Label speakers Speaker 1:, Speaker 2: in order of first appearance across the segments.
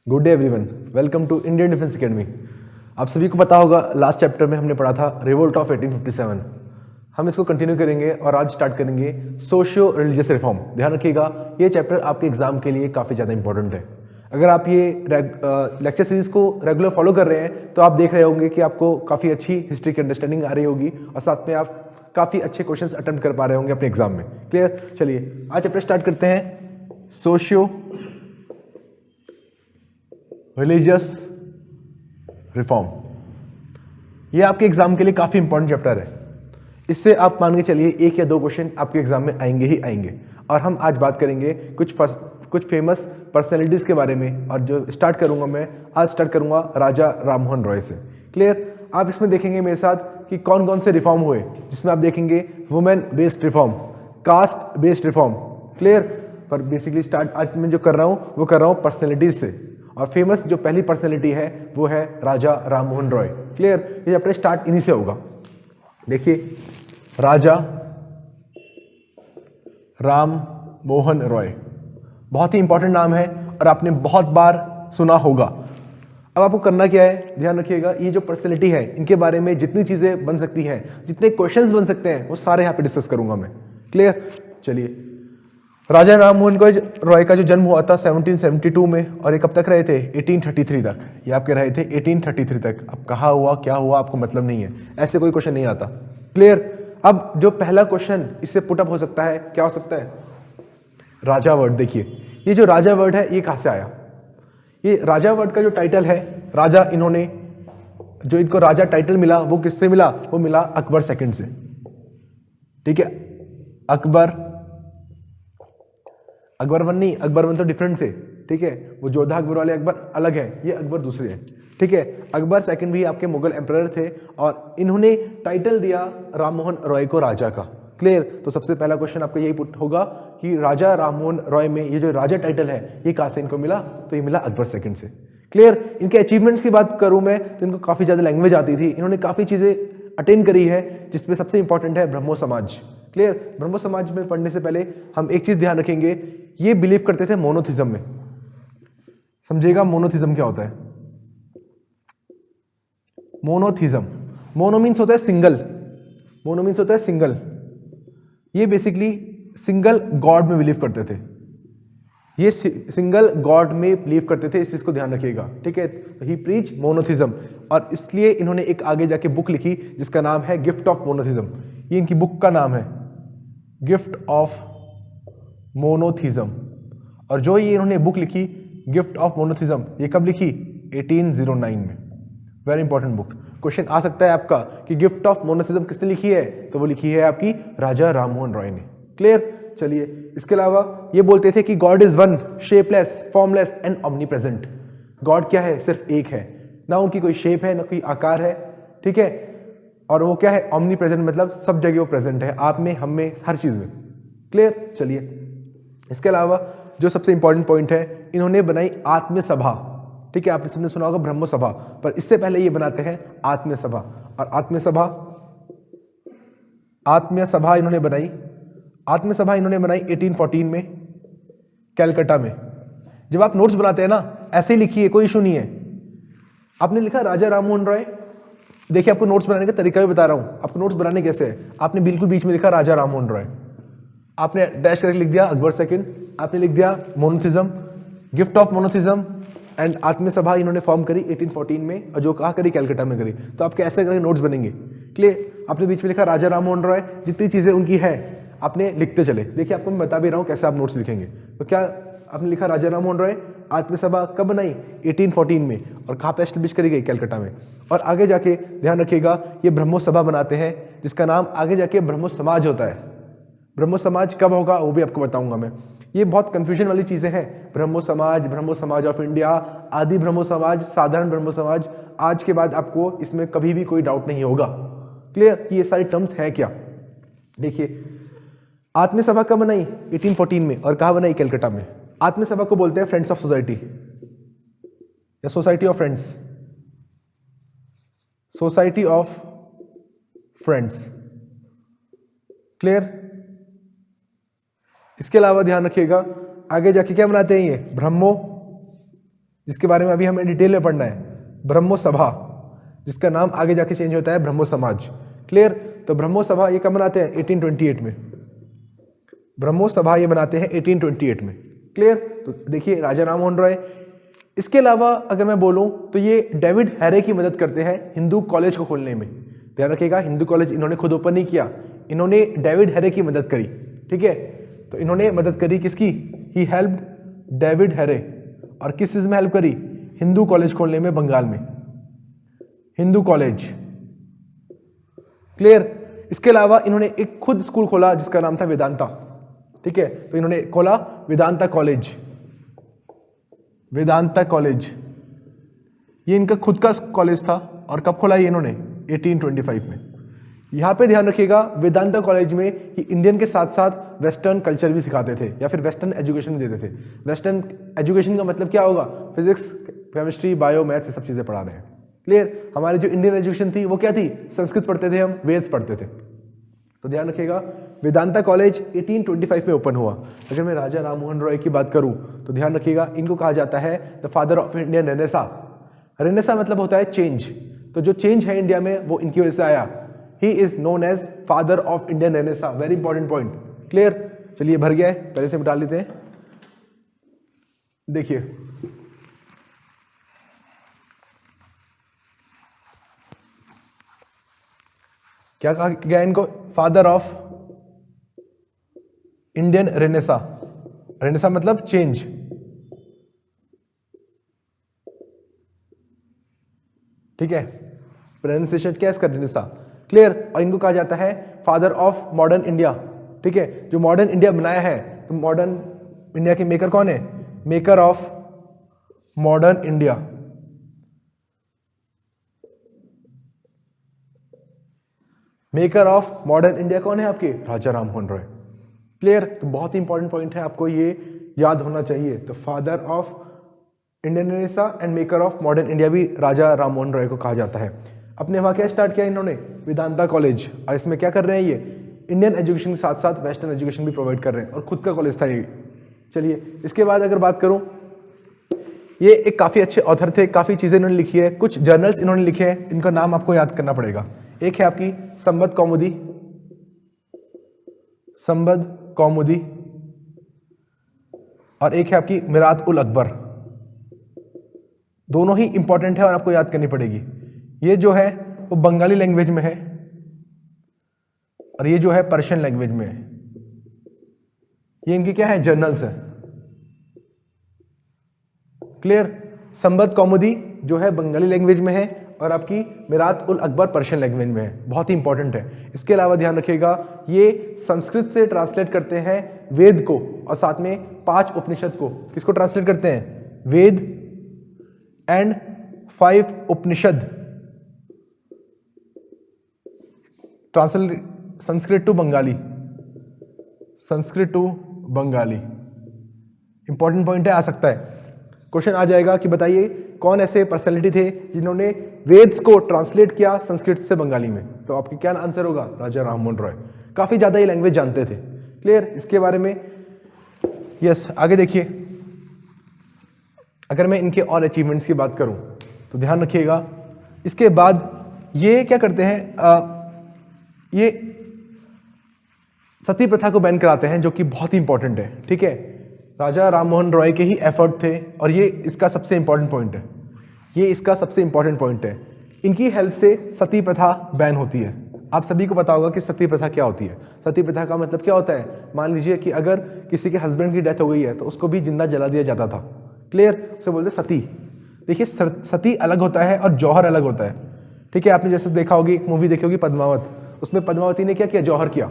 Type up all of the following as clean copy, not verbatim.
Speaker 1: Good day everyone, welcome to Indian defence academy. आप सभी को पता होगा लास्ट चैप्टर में हमने पढ़ा था रिवोल्ट ऑफ 1857। हम इसको कंटिन्यू करेंगे और आज स्टार्ट करेंगे सोशियो रिलीजियस रिफॉर्म। ध्यान रखिएगा, ये चैप्टर आपके एग्जाम के लिए काफ़ी ज़्यादा इंपॉर्टेंट है। अगर आप ये लेक्चर सीरीज को रेगुलर फॉलो कर रहे हैं तो आप देख रहे होंगे कि आपको काफ़ी अच्छी हिस्ट्री की अंडरस्टैंडिंग आ रही होगी और साथ में आप काफ़ी अच्छे क्वेश्चंस अटेम्प्ट कर पा रहे होंगे अपने एग्जाम में। क्लियर? चलिए आज चैप्टर स्टार्ट करते हैं, सोशियो रिलीजियस रिफॉर्म। ये आपके एग्जाम के लिए काफ़ी इंपॉर्टेंट चैप्टर है। इससे आप मान के चलिए एक या दो क्वेश्चन आपके एग्जाम में आएंगे ही आएंगे। और हम आज बात करेंगे कुछ फेमस पर्सनैलिटीज़ के बारे में। और जो स्टार्ट करूंगा मैं आज स्टार्ट करूंगा राजा राममोहन रॉय से। क्लियर? आप इसमें देखेंगे मेरे साथ कि कौन कौन से रिफॉर्म हुए, जिसमें आप देखेंगे women based reform, caste based reform. Clear? पर बेसिकली स्टार्ट आज मैं जो कर रहा हूँ वो कर रहा हूँ पर्सनैलिटीज से। और फेमस जो पहली पर्सनैलिटी है वो है राजा राममोहन रॉय। क्लियर? ये चैप्टर स्टार्ट इन्हीं से होगा। देखिए, राजा राममोहन रॉय बहुत ही इंपॉर्टेंट नाम है और आपने बहुत बार सुना होगा। अब आपको करना क्या है, ध्यान रखिएगा, ये जो पर्सनैलिटी है इनके बारे में जितनी चीजें बन सकती हैं, जितने क्वेश्चंस बन सकते हैं, वो सारे यहाँ पे डिस्कस करूंगा मैं। क्लियर? चलिए, राजा राममोहन रॉय का जो जन्म हुआ था 1772 में और ये कब तक रहे थे? 1833 तक। ये आपके रहे थे 1833 तक। अब कहाँ हुआ क्या हुआ आपको मतलब नहीं है, ऐसे कोई क्वेश्चन नहीं आता। क्लियर? अब जो पहला क्वेश्चन इससे पुटअप हो सकता है, क्या हो सकता है? राजा वर्ड। देखिए, ये जो राजा वर्ड है ये कहाँ से आया? ये राजा वर्ड का जो टाइटल है, राजा, इन्होंने जो इनको राजा टाइटल मिला वो किससे मिला? वो मिला अकबर सेकंड से। ठीक है, अकबर वन नहीं, अकबर वन तो डिफरेंट थे। ठीक है, वो जोधा अकबर वाले अकबर अलग है, ये अकबर दूसरे हैं। ठीक है, अकबर सेकंड भी आपके मुगल एम्परर थे और इन्होंने टाइटल दिया राममोहन रॉय को राजा का। क्लियर? तो सबसे पहला क्वेश्चन आपका यही पुट होगा कि राजा राममोहन रॉय में ये जो राजा टाइटल है ये कहाँ से इनको मिला? तो ये मिला अकबर सेकंड से। क्लियर? इनके अचीवमेंट्स की बात करूं मैं तो इनको काफ़ी ज़्यादा लैंग्वेज आती थी, इन्होंने काफ़ी चीज़ें अटेन करी है, जिसमें सबसे इंपॉर्टेंट है ब्रह्मो समाज। क्लियर? ब्रह्मो समाज में पढ़ने से पहले हम एक चीज़ ध्यान रखेंगे, ये बिलीव करते थे मोनोथिज्म में। समझिएगा मोनोथिज्म क्या होता है? मोनोथिज्म, मोनो मीन्स होता है सिंगल, मोनो मीन्स होता है सिंगल। ये बेसिकली सिंगल गॉड में बिलीव करते थे, ये सिंगल गॉड में बिलीव करते थे, इस चीज को ध्यान रखिएगा। ठीक है, तो ही प्रीच मोनोथिज्म और इसलिए इन्होंने एक आगे जाके बुक लिखी जिसका नाम है गिफ्ट ऑफ मोनोथिज्म। ये इनकी बुक का नाम है, गिफ्ट ऑफ मोनोथिज्म। और जो ये इन्होंने बुक लिखी गिफ्ट ऑफ मोनोथिज्म, ये कब लिखी? 1809 में। Very important book. क्वेश्चन आ सकता है आपका कि गिफ्ट ऑफ मोनोथिज्म किसने लिखी है? तो वो लिखी है आपकी राजा राममोहन रॉय ने। क्लियर? चलिए, इसके अलावा ये बोलते थे कि God is one, shapeless, formless and omni present. God क्या है? सिर्फ एक है, ना उनकी कोई शेप है ना कोई आकार है। ठीक है, और वो क्या है? ऑमनी प्रेजेंट, मतलब सब जगह वो प्रेजेंट है, आप में, हम में, हर चीज में। क्लियर? चलिए, इसके अलावा जो सबसे इंपॉर्टेंट पॉइंट है, इन्होंने बनाई आत्म सभा। ठीक है, आपने सबने सुना होगा ब्रह्मो सभा, पर इससे पहले ये बनाते हैं आत्म सभा। और आत्म सभा इन्होंने बनाई, आत्म सभा इन्होंने बनाई 1814 में कैलकाटा में। जब आप नोट्स बनाते हैं ना, ऐसे ही लिखिए, कोई इशू नहीं है। आपने लिखा राजा राममोहन रॉय, देखिए आपको नोट्स बनाने का तरीका भी बता रहा हूं, आपको नोट्स बनाने कैसे है। आपने बिल्कुल बीच में लिखा राजा राममोहन रॉय, आपने डैश करके लिख दिया अकबर सेकंड, आपने लिख दिया monotheism, gift of monotheism and आत्म सभा इन्होंने फॉर्म करी 1814 में, और जो कहा करी कैलकाटा में करी। तो आपके ऐसे करके नोट्स बनेंगे। क्लियर? आपने बीच में लिखा राजा राममोहन रॉय, जितनी चीजें उनकी है आपने लिखते चले। देखिए, आपको मैं बता भी रहा हूं कैसे आप नोट्स लिखेंगे। तो क्या आपने लिखा राजा राममोहन रॉय, आत्मसभा कब बनाई? 1814 में, और कहाँ पे एस्टेब्लिश करी गई? कैलकाटा में। और आगे जाके ध्यान रखिएगा, ये ब्रह्मो सभा बनाते हैं जिसका नाम आगे जाके ब्रह्मो समाज होता है। ब्रह्मो समाज कब होगा वो भी आपको बताऊंगा मैं। ये बहुत कंफ्यूजन वाली चीजें हैं, ब्रह्मो समाज ऑफ इंडिया, आदि ब्रह्मो समाज, साधारण ब्रह्मो समाज। आज के बाद आपको इसमें कभी भी कोई डाउट नहीं होगा। क्लियर? कि ये सारी टर्म्स हैं क्या। देखिए, आत्मसभा कब बनाई? 1814 में, और कहाँ बनाई? कैलकाटा में। आत्मसभा को बोलते हैं फ्रेंड्स ऑफ सोसाइटी या society of friends, society of friends. Clear? इसके अलावा ध्यान रखिएगा, आगे जाके क्या बनाते हैं ये? ब्रह्मो जिसके बारे में अभी हमें डिटेल में पढ़ना है, ब्रह्मो सभा, जिसका नाम आगे जाके चेंज होता है ब्रह्मो समाज। क्लियर? तो ब्रह्मो सभा ये कब बनाते हैं? 1828 में। ब्रह्मो सभा ये बनाते हैं 1828 में। क्लियर? तो देखिए राजा राम मोहन रॉय। इसके अलावा अगर मैं बोलूं तो ये डेविड हैरे की मदद करते हैं हिंदू कॉलेज को खोलने में। ध्यान रखिएगा, हिंदू कॉलेज इन्होंने खुद ओपन नहीं किया, इन्होंने डेविड हैरे की मदद करी। ठीक है, तो इन्होंने मदद करी किसकी? He helped David Hare. और किस चीज में हेल्प करी? हिंदू कॉलेज खोलने में बंगाल में, हिंदू कॉलेज। क्लियर? इसके अलावा इन्होंने एक खुद स्कूल खोला जिसका नाम था वेदांता। ठीक है, तो इन्होंने खोला वेदांता कॉलेज, वेदांता कॉलेज। ये इनका खुद का कॉलेज था। और कब खोला ये इन्होंने? 1825 में। यहां पे ध्यान रखिएगा, वेदांता कॉलेज में ये इंडियन के साथ साथ वेस्टर्न कल्चर भी सिखाते थे या फिर वेस्टर्न एजुकेशन भी देते थे। वेस्टर्न एजुकेशन का मतलब क्या होगा? फिजिक्स, केमिस्ट्री, बायो, मैथ्स, ये सब चीजें पढ़ा रहे हैं। क्लियर? हमारी जो इंडियन एजुकेशन थी वो क्या थी? संस्कृत पढ़ते थे हम, वेद्स पढ़ते थे। तो ध्यान रखिएगा, वेदांता कॉलेज 1825 में ओपन हुआ। अगर मैं राजा राम मोहन रॉय की बात करूं तो ध्यान रखिएगा, इनको कहा जाता है the father of Indian Renaissance. Renaissance मतलब होता है चेंज। तो जो चेंज है इंडिया में वो इनकी वजह से आया। He is known as father of Indian renaissance. Very important point. Clear? चलिए भर गया है, पहले से मिटा लेते हैं। देखिए क्या कहा गया इनको? Father of Indian Renaissance. Renaissance मतलब चेंज। ठीक है, प्रोनाउंसिएशन क्या है इसका? रेनेसा। क्लियर? और इनको कहा जाता है फादर ऑफ मॉडर्न इंडिया। ठीक है, जो मॉडर्न इंडिया बनाया है, तो मॉडर्न इंडिया के मेकर कौन है? Maker of modern India. Maker of modern India कौन है आपके? राजा राम मोहन रॉय। क्लियर? तो बहुत ही इंपॉर्टेंट पॉइंट है, आपको ये याद होना चाहिए। तो father of Indian Renaissance and maker of modern India भी राजा राम मोहन रॉय को कहा जाता है। अपने वहां क्या स्टार्ट किया इन्होंने? वेदांता कॉलेज। और इसमें क्या कर रहे हैं? ये इंडियन एजुकेशन के साथ साथ वेस्टर्न एजुकेशन भी प्रोवाइड कर रहे हैं और खुद का कॉलेज था ये। चलिए इसके बाद अगर बात करूं, ये एक काफी अच्छे ऑथर थे, काफी चीजें इन्होंने लिखी है, कुछ जर्नल्स इन्होंने लिखे हैं, इनका नाम आपको याद करना पड़ेगा। एक है आपकी संबद कौमुदी, संबद कौमुदी, और एक है आपकी मिरात उल अकबर। दोनों ही इंपॉर्टेंट है और आपको याद करनी पड़ेगी। ये जो है वो बंगाली लैंग्वेज में है और ये जो है पर्शियन लैंग्वेज में है। ये इनकी क्या है? जर्नल्स है। क्लियर? संबद कौमुदी जो है बंगाली लैंग्वेज में है और आपकी मिरात उल अकबर पर्शियन लैंग्वेज में है। बहुत ही इंपॉर्टेंट है। इसके अलावा ध्यान रखिएगा, ये संस्कृत से ट्रांसलेट करते हैं वेद को और साथ में 5 उपनिषद को। किसको ट्रांसलेट करते हैं? Veda and 5 Upanishad. Translate Sanskrit to Bengali, Sanskrit to Bengali. Important point है, आ सकता है क्वेश्चन आ जाएगा कि बताइए कौन ऐसे पर्सनैलिटी थे जिन्होंने वेद्स को ट्रांसलेट किया संस्कृत से बंगाली में? तो आपके क्या आंसर होगा? राजा राम मोहन रॉय। काफी ज्यादा ये लैंग्वेज जानते थे। क्लियर? इसके बारे में यस। आगे देखिए, अगर मैं इनके और अचीवमेंट्स की बात करूं तो ध्यान रखिएगा, इसके बाद ये क्या करते हैं? ये सती प्रथा को बैन कराते हैं, जो कि बहुत ही इंपॉर्टेंट है। ठीक है, राजा राम मोहन रॉय के ही एफर्ट थे और ये इसका सबसे इंपॉर्टेंट पॉइंट है। ये इसका सबसे इंपॉर्टेंट पॉइंट है। इनकी हेल्प से सती प्रथा बैन होती है। आप सभी को पता होगा कि सती प्रथा क्या होती है। सती प्रथा का मतलब क्या होता है? मान लीजिए कि अगर किसी के हस्बैंड की डेथ हो गई है तो उसको भी जिंदा जला दिया जाता था। क्लियर? उसे बोलते सती। देखिए, सती अलग होता है और जौहर अलग होता है। ठीक है, आपने जैसे देखा होगी, एक मूवी देखी होगी पद्मावत, उसमें पद्मावती ने क्या किया? जौहर किया।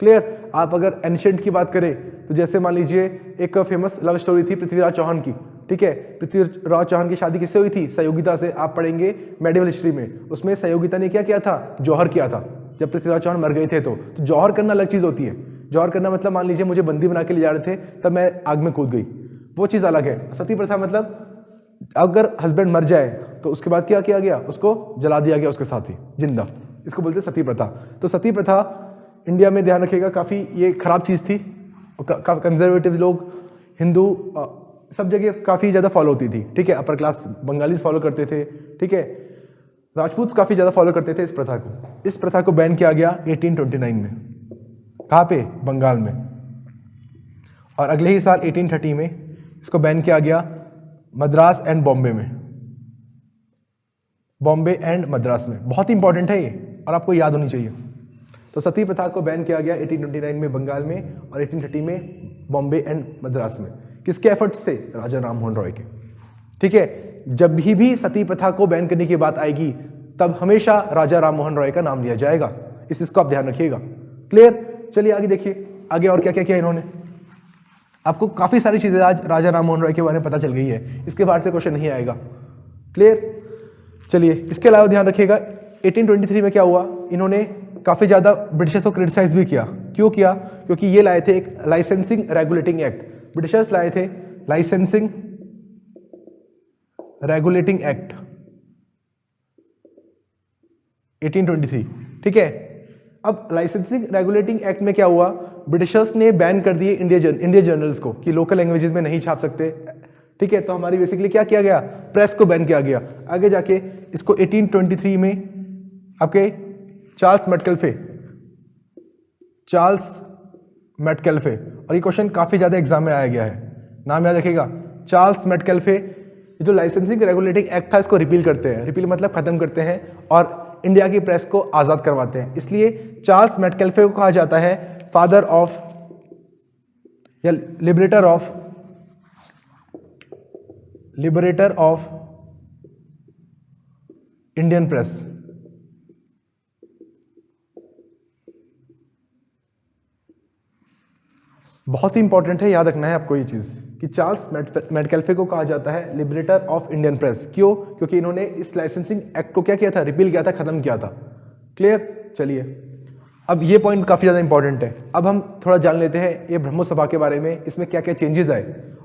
Speaker 1: क्लियर? आप अगर एंशिएंट की बात करें तो जैसे मान लीजिए एक फेमस लव स्टोरी थी पृथ्वीराज चौहान की। ठीक है, पृथ्वीराज चौहान की शादी किससे हुई थी? सहयोगिता से। आप पढ़ेंगे मेडिवल हिस्ट्री में, उसमें सहयोगिता ने क्या किया था? जौहर किया था। जब पृथ्वीराज चौहान मर गए थे तो जौहर करना अलग चीज होती है। जौहर करना मतलब मान लीजिए मुझे बंदी बना के ले जा रहे थे, तब मैं आग में कूद गई, वो चीज अलग है। सती प्रथा मतलब अगर हस्बैंड मर जाए तो उसके बाद क्या किया गया? उसको जला दिया गया उसके साथ ही जिंदा। इसको बोलते हैं सती प्रथा। तो सती प्रथा इंडिया में, ध्यान रखिएगा, काफी ये खराब चीज थी। कंजर्वेटिव लोग, हिंदू सब जगह काफ़ी ज़्यादा फॉलो होती थी, ठीक है। अपर क्लास बंगालीज फॉलो करते थे, ठीक है। राजपूत काफ़ी ज़्यादा फॉलो करते थे इस प्रथा को। इस प्रथा को बैन किया गया 1829 में। कहाँ पे? बंगाल में। और अगले ही साल 1830 में इसको बैन किया गया मद्रास एंड बॉम्बे में, बॉम्बे एंड मद्रास में। बहुत ही इंपॉर्टेंट है ये और आपको याद होनी चाहिए। तो सती प्रथा को बैन किया गया 1829 में बंगाल में और 1830 में बॉम्बे एंड मद्रास में। किसके एफर्ट्स थे? राजा राम मोहन रॉय के, ठीक है। जब भी सती प्रथा को बैन करने की बात आएगी तब हमेशा राजा राम मोहन रॉय का नाम लिया जाएगा, इस चीज को आप ध्यान रखिएगा। क्लियर? चलिए आगे देखिए, आगे और क्या क्या किया इन्होंने। आपको काफी सारी चीजें आज राजा राम मोहन रॉय के बारे में पता चल गई है, इसके बाहर से क्वेश्चन नहीं आएगा। क्लियर? चलिए इसके अलावा ध्यान रखिएगा 1823 में क्या हुआ, इन्होंने काफी ज्यादा ब्रिटिशर्स को क्रिटिसाइज भी किया। क्यों किया? क्योंकि ये लाए थे एक लाइसेंसिंग रेगुलेटिंग एक्ट। ब्रिटिशर्स लाए थे लाइसेंसिंग रेगुलेटिंग एक्ट 1823, ठीक है। अब लाइसेंसिंग रेगुलेटिंग एक्ट में क्या हुआ, ब्रिटिशर्स ने बैन कर दिए इंडिया जर्नल्स को कि लोकल लैंग्वेजेस में नहीं छाप सकते, ठीक है। तो हमारी बेसिकली क्या किया गया, प्रेस को बैन किया गया। आगे जाके इसको 1823 में आपके चार्ल्स मैटकैल्फे, और ये क्वेश्चन काफी ज्यादा एग्जाम में आया गया है, नाम याद रखिएगा, चार्ल्स मैटकैल्फे। जो लाइसेंसिंग रेगुलेटिंग एक्ट था इसको रिपील करते हैं, रिपील मतलब खत्म करते हैं और इंडिया की प्रेस को आजाद करवाते हैं। इसलिए चार्ल्स मैटकैल्फे को कहा जाता है फादर ऑफ या लिबरेटर ऑफ इंडियन प्रेस। बहुत ही इंपॉर्टेंट है, याद रखना है आपको ये चीज कि चार्ल्स मैटकैल्फे को कहा जाता है लिबरेटर ऑफ इंडियन प्रेस। क्यों? क्योंकि इन्होंने इस लाइसेंसिंग एक्ट को क्या किया था, रिपील किया था, खत्म किया था। क्लियर? चलिए अब ये पॉइंट काफी ज्यादा इंपॉर्टेंट है। अब हम थोड़ा जान लेते हैं ये ब्रह्मो सभा के बारे में, इसमें क्या क्या चेंजेस आए।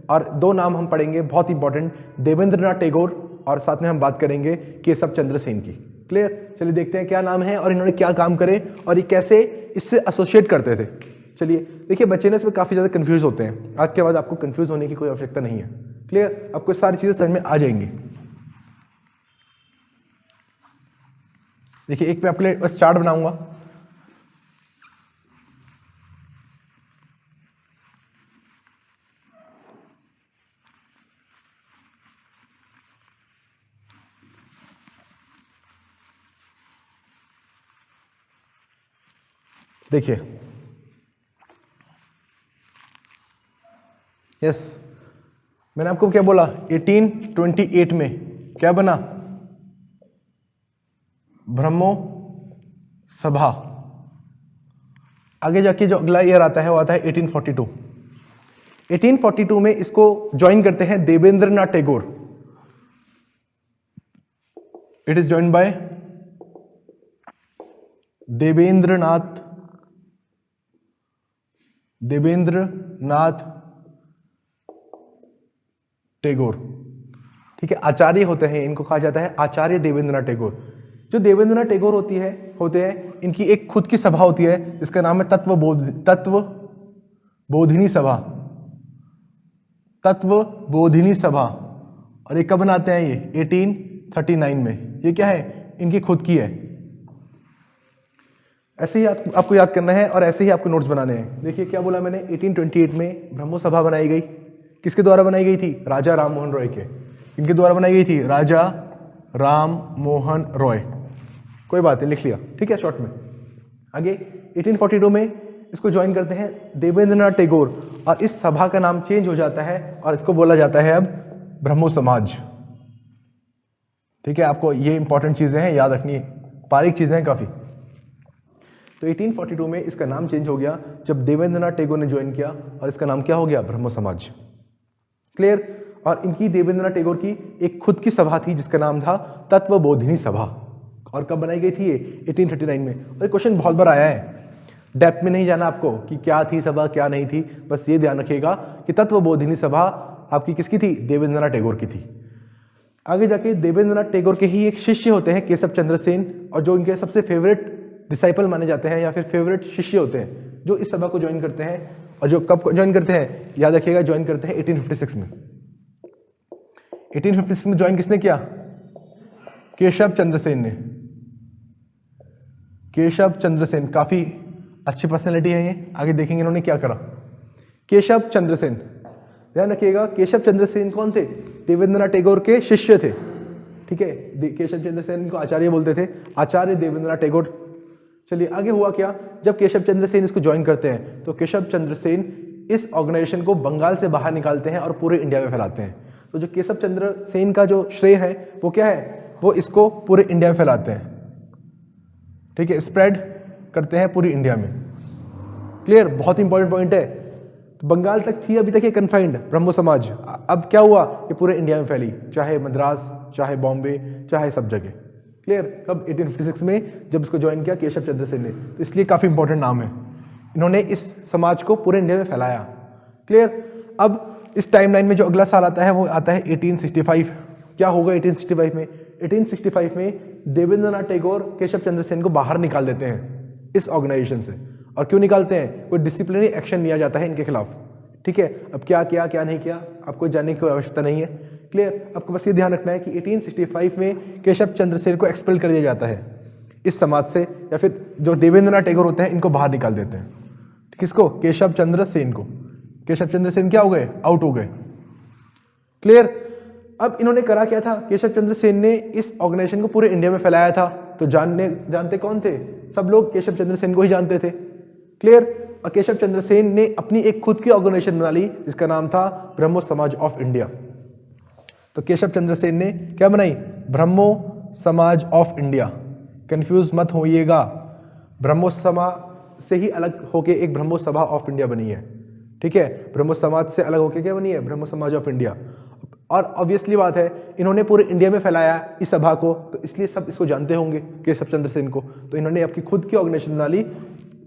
Speaker 1: और दो नाम हम पढ़ेंगे बहुत इंपॉर्टेंट, देवेंद्रनाथ टैगोर और साथ में हम बात करेंगे केशव चंद्र सेन की। क्लियर? चलिए देखते हैं क्या नाम है और इन्होंने क्या काम करे और ये कैसे इससे एसोसिएट करते थे। चलिए देखिए, बच्चे ने इसमें काफी ज्यादा कंफ्यूज होते हैं। आज के बाद आपको कंफ्यूज होने की कोई आवश्यकता नहीं है। क्लियर? आपको सारी चीजें समझ में आ जाएंगी। देखिए एक मैं आपके लिए बस चार्ट बनाऊंगा। देखिए यस, मैंने आपको क्या बोला, 1828 में क्या बना, ब्रह्मो सभा। आगे जाके जो अगला ईयर आता है वो आता है 1842। 1842 में इसको ज्वाइन करते हैं Devendranath Tagore. It is join by Devendranath Tagore, ठीक है। आचार्य होते हैं, इनको कहा जाता है आचार्य देवेंद्रनाथ टैगोर। जो देवेंद्रनाथ टैगोर होते हैं इनकी एक खुद की सभा होती है जिसका नाम है तत्वबोधिनी सभा। और ये कब बनाते हैं, ये 1839 में। ये क्या है, इनकी खुद की है। ऐसे ही आपको याद करना है और ऐसे ही आपको नोट्स बनाने हैं। देखिए क्या बोला मैंने, 1828 में ब्रह्मो सभा बनाई गई। किसके द्वारा बनाई गई थी, राजा राम मोहन रॉय के। इनके द्वारा बनाई गई थी, राजा राम मोहन रॉय। कोई बात नहीं, लिख लिया, ठीक है, शॉर्ट में। आगे 1842 में इसको ज्वाइन करते हैं देवेंद्रनाथ टैगोर और इस सभा का नाम चेंज हो जाता है और इसको बोला जाता है अब ब्रह्मो समाज। ठीक है, आपको ये इंपॉर्टेंट चीजें हैं, याद रखनी है, बारीक चीजें हैं काफी। तो 1842 में इसका नाम चेंज हो गया जब देवेंद्रनाथ टैगोर ने ज्वाइन किया और इसका नाम क्या हो गया, ब्रह्मो समाज। क्लियर? और इनकी देवेंद्रनाथ टैगोर की एक खुद की सभा थी जिसका नाम था तत्वबोधिनी सभा। और कब बनाई गई थी ये, 1839 में। और क्वेश्चन बहुत बार आया है, डेप्थ में नहीं जाना आपको कि क्या थी सभा क्या नहीं थी, बस ये ध्यान रखिएगा कि तत्वबोधिनी सभा आपकी किसकी थी, देवेंद्रनाथ टैगोर की थी। आगे जाके देवेंद्रनाथ टैगोर के ही एक शिष्य होते हैं केशव चंद्र सेन, और जो इनके सबसे फेवरेट डिसाइपल माने जाते हैं या फिर फेवरेट शिष्य होते हैं, जो इस सभा को ज्वाइन करते हैं। और जो कब ज्वाइन करते हैं, याद रखिएगा, ज्वाइन करते हैं 1856 में। 1856 में ज्वाइन किसने किया? केशव चंद्र सेन ने। केशव चंद्र सेन काफी अच्छी पर्सनैलिटी है ये, आगे देखेंगे इन्होंने क्या करा। केशव चंद्र सेन, ध्यान रखिएगा केशव चंद्र सेन कौन थे? देवेंद्रनाथ टैगोर के शिष्य थे, ठीक है। केशव चंद्र सेन को आचार्य बोलते थे, आचार्य देवेंद्रनाथ टैगोर। चलिए आगे हुआ क्या, जब केशव चंद्र सेन इसको ज्वाइन करते हैं तो केशव चंद्र सेन इस ऑर्गेनाइजेशन को बंगाल से बाहर निकालते हैं और पूरे इंडिया में फैलाते हैं। तो जो केशव चंद्र सेन का जो श्रेय है वो क्या है? वो इसको पूरे इंडिया में फैलाते हैं, ठीक है, स्प्रेड करते हैं पूरी इंडिया में। क्लियर? बहुत इंपॉर्टेंट पॉइंट है। तो बंगाल तक थी अभी तक ये कन्फाइंड ब्रह्मो समाज, अब क्या हुआ, ये पूरे इंडिया में फैली, चाहे मद्रास, चाहे बॉम्बे, चाहे सब जगह। क्लियर? कब? 1856 में जब इसको ज्वाइन किया केशव चंद्र सेन ने, तो इसलिए काफी इंपॉर्टेंट नाम है। इन्होंने इस समाज को पूरे इंडिया में फैलाया। क्लियर? अब इस टाइमलाइन में जो अगला साल आता है वो आता है 1865। क्या होगा 1865 में? 1865 में देवेंद्रनाथ टैगोर केशव चंद्र सेन को बाहर निकाल देते हैं इस ऑर्गेनाइजेशन से। और क्यों निकालते हैं? कोई डिसिप्लिनरी एक्शन लिया जाता है इनके खिलाफ, ठीक है। अब क्या किया क्या नहीं किया आपको जानने की कोई आवश्यकता नहीं है। क्लियर? आपको बस ये ध्यान रखना है कि 1865 में केशव चंद्र सेन को एक्सपेल कर दिया जाता है इस समाज से, या फिर जो देवेंद्रनाथ टैगोर होते हैं इनको बाहर निकाल देते हैं। किसको? केशव चंद्र सेन को। केशव चंद्र सेन क्या हो गए? आउट हो गए। क्लियर? अब इन्होंने करा क्या था? केशव चंद्र सेन ने इस ऑर्गेनाइजेशन को पूरे इंडिया में फैलाया था। तो जानते कौन थे? सब लोग केशव चंद्र सेन को ही जानते थे। क्लियर? और केशव चंद्र सेन ने अपनी एक खुद की ऑर्गेनाइजेशन बना ली जिसका नाम था ब्रह्मो समाज ऑफ इंडिया। तो केशव चंद्र सेन ने क्या बनाई? ब्रह्मो समाज ऑफ इंडिया। कंफ्यूज मत होइएगा, ब्रह्मो समाज से ही अलग होके एक ब्रह्मो सभा ऑफ इंडिया बनी है, ठीक है। ब्रह्मो समाज से अलग होके क्या बनी है? ब्रह्मो समाज ऑफ इंडिया। और ऑब्वियसली बात है इन्होंने पूरे इंडिया में फैलाया इस सभा को, तो इसलिए सब इसको जानते होंगे केशव चंद्र सेन को। तो इन्होंने अपनी खुद की ऑर्गेनाइजेशन बना ली।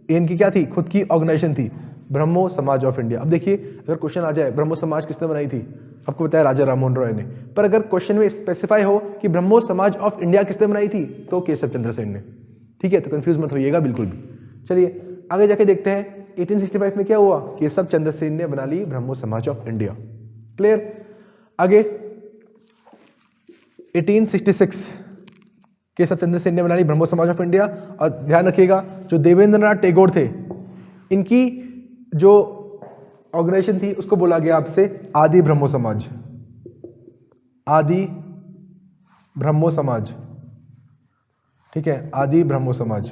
Speaker 1: इनकी क्या थी? खुद की ऑर्गेनाइजेशन थी ब्रह्मो समाज ऑफ इंडिया। अब देखिए अगर क्वेश्चन आ जाए ब्रह्मो समाज किसने बनाई थी, आपको बताया राजा राममोहन रॉय ने। पर अगर क्वेश्चन में स्पेसिफाई हो कि ब्रह्मो समाज ऑफ इंडिया किसने बनाई थी, तो केशव चंद्र सेन ने, ठीक है। तो कंफ्यूज मत होइएगा बिल्कुल भी। चलिए आगे जाके देखते हैं 1865 में क्या हुआ। केशव चंद्र सेन ने बना ली ब्रह्मो समाज ऑफ इंडिया। क्लियर? आगे 1866 केशव चंद्र सेन ने बना ली ब्रह्मो समाज ऑफ इंडिया। और ध्यान रखिएगा जो देवेंद्रनाथ टैगोर थे इनकी जो ऑर्गेनाइजेशन थी उसको बोला गया आपसे आदि ब्रह्मो समाज। आदि ब्रह्मो समाज, ठीक है, आदि ब्रह्मो समाज।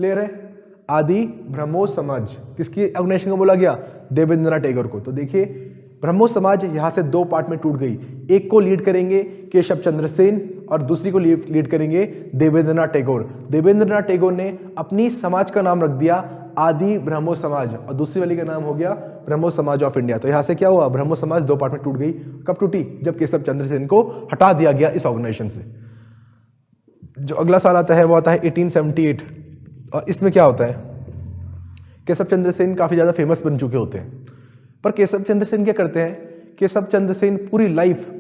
Speaker 1: क्लियर है? आदि ब्रह्मो समाज किसकी ऑर्गेनाइजेशन को बोला गया? देवेंद्रनाथ टैगोर को। तो देखिए ब्रह्मो समाज यहां से दो पार्ट में टूट गई, एक को लीड करेंगे केशव चंद्र सेन और दूसरी को लीड करेंगे देवेंद्रनाथ टैगोर। देवेंद्रनाथ टैगोर ने अपनी समाज का नाम रख दिया आदि ब्रह्मो समाज और दूसरी वाली का नाम हो गया ब्रह्मो समाज ऑफ इंडिया। तो यहां से क्या हुआ? ब्रह्मो समाज दो पार्ट में टूट गई। कब टूटी? जब केशव चंद्र सेन को हटा दिया गया इस ऑर्गेनाइजेशन से। जो अगला साल आता है वो आता है 1878 और इसमें क्या होता है? केशव चंद्र सेन काफी ज्यादा फेमस बन चुके होते हैं। पर केशव चंद्र सेन क्या करते हैं? केशव चंद्र सेन पूरी लाइफ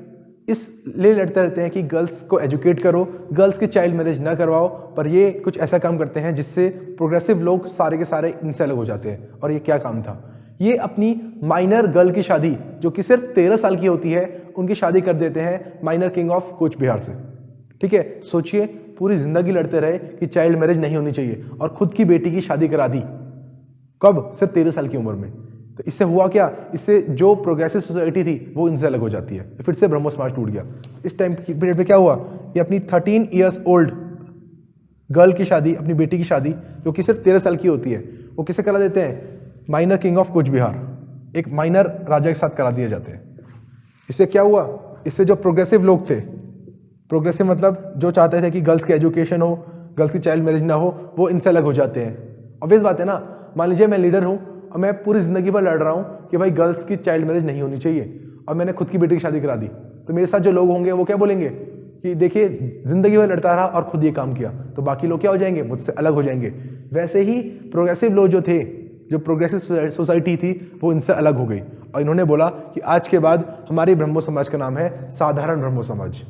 Speaker 1: इसलिए लड़ते रहते हैं कि गर्ल्स को एजुकेट करो, गर्ल्स की चाइल्ड मैरिज ना करवाओ। पर ये कुछ ऐसा काम करते हैं जिससे प्रोग्रेसिव लोग सारे के सारे इनसे अलग हो जाते हैं। और ये क्या काम था? ये अपनी माइनर गर्ल की शादी जो कि सिर्फ 13 साल की होती है उनकी शादी कर देते हैं minor king of Cooch Behar से, ठीक है। सोचिए पूरी जिंदगी लड़ते रहे कि चाइल्ड मैरिज नहीं होनी चाहिए और खुद की बेटी की शादी करा दी। कब? सिर्फ 13 साल की उम्र में। तो इससे हुआ क्या? इससे जो प्रोग्रेसिव सोसाइटी थी वो इनसे अलग हो जाती है। फिर से ब्रह्मो समाज टूट गया। इस टाइम पीरियड पे क्या हुआ? ये अपनी 13 ईयर्स ओल्ड गर्ल की शादी, अपनी बेटी की शादी जो कि सिर्फ 13 साल की होती है, वो किसे करा देते हैं? Minor king of Cooch Behar, एक माइनर राजा के साथ करा दिए जाते हैं। इससे क्या हुआ? इससे जो प्रोग्रेसिव लोग थे, प्रोग्रेसिव मतलब जो चाहते थे कि गर्ल्स की एजुकेशन हो, गर्ल्स की चाइल्ड मैरिज ना हो, वो इनसे अलग हो जाते हैं। ऑब्वियस बात है ना, मान लीजिए मैं लीडर हूं और मैं पूरी जिंदगी भर लड़ रहा हूं कि भाई गर्ल्स की चाइल्ड मैरिज नहीं होनी चाहिए और मैंने खुद की बेटी की शादी करा दी, तो मेरे साथ जो लोग होंगे वो क्या बोलेंगे कि देखिए जिंदगी भर लड़ता रहा और खुद ये काम किया, तो बाकी लोग क्या हो जाएंगे? मुझसे अलग हो जाएंगे। वैसे ही प्रोग्रेसिव लोग जो थे, जो प्रोग्रेसिव सोसाइटी थी, वो इनसे अलग हो गई और इन्होंने बोला कि आज के बाद हमारी ब्रह्मो समाज का नाम है साधारण ब्रह्मो समाज।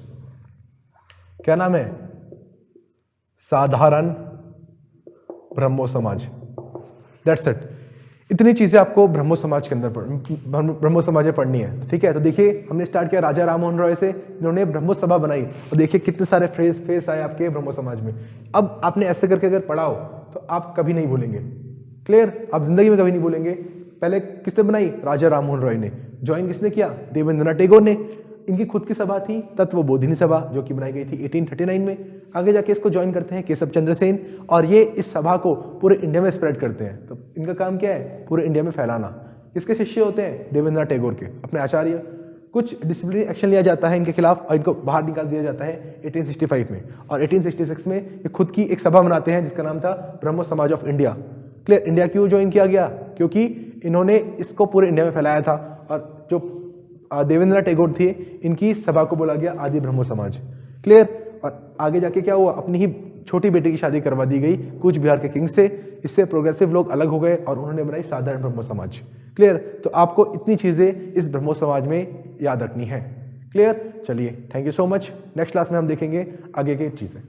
Speaker 1: क्या नाम है? साधारण ब्रह्मो समाज। That's it. इतनी चीज़ें आपको ब्रह्मो समाज के अंदर ब्रह्मो समाज में पढ़नी है, ठीक है। तो देखिए हमने स्टार्ट किया राजा राममोहन रॉय से, इन्होंने ब्रह्मो सभा बनाई और देखिए कितने सारे फेस आए आपके ब्रह्मो समाज में। अब आपने ऐसे करके अगर पढ़ा हो तो आप कभी नहीं भूलेंगे, क्लियर, आप जिंदगी में कभी नहीं भूलेंगे। पहले किसने बनाई? राजा राममोहन रॉय ने। ज्वाइन किसने किया? देवेंद्रनाथ टैगोर ने। इनकी खुद की सभा थी तत्वबोधिनी सभा, जो कि बनाई गई थी 1839 में। आगे जाके इसको ज्वाइन करते हैं केशव चंद्र सेन और ये इस सभा को पूरे इंडिया में स्प्रेड करते हैं। तो इनका काम क्या है? पूरे इंडिया में फैलाना। इसके शिष्य होते हैं देवेंद्रनाथ टैगोर के अपने आचार्य। कुछ डिसिप्लिनरी एक्शन लिया जाता है इनके खिलाफ और इनको बाहर निकाल दिया जाता है 1865 में। और 1866 में ये खुद की एक सभा बनाते हैं जिसका नाम था ब्रह्मो समाज ऑफ इंडिया। क्लियर, इंडिया क्यों ज्वाइन किया गया? क्योंकि इन्होंने इसको पूरे इंडिया में फैलाया था और जो देवेंद्रनाथ टैगोर थे इनकी सभा को बोला गया आदि ब्रह्मो समाज। क्लियर, और आगे जाके क्या हुआ? अपनी ही छोटी बेटी की शादी करवा दी गई कूच बिहार के किंग से। इससे प्रोग्रेसिव लोग अलग हो गए और उन्होंने बनाई साधारण ब्रह्मो समाज। क्लियर, तो आपको इतनी चीजें इस ब्रह्मो समाज में याद रखनी है। क्लियर, चलिए thank you so much. Next class में हम देखेंगे आगे की चीजें।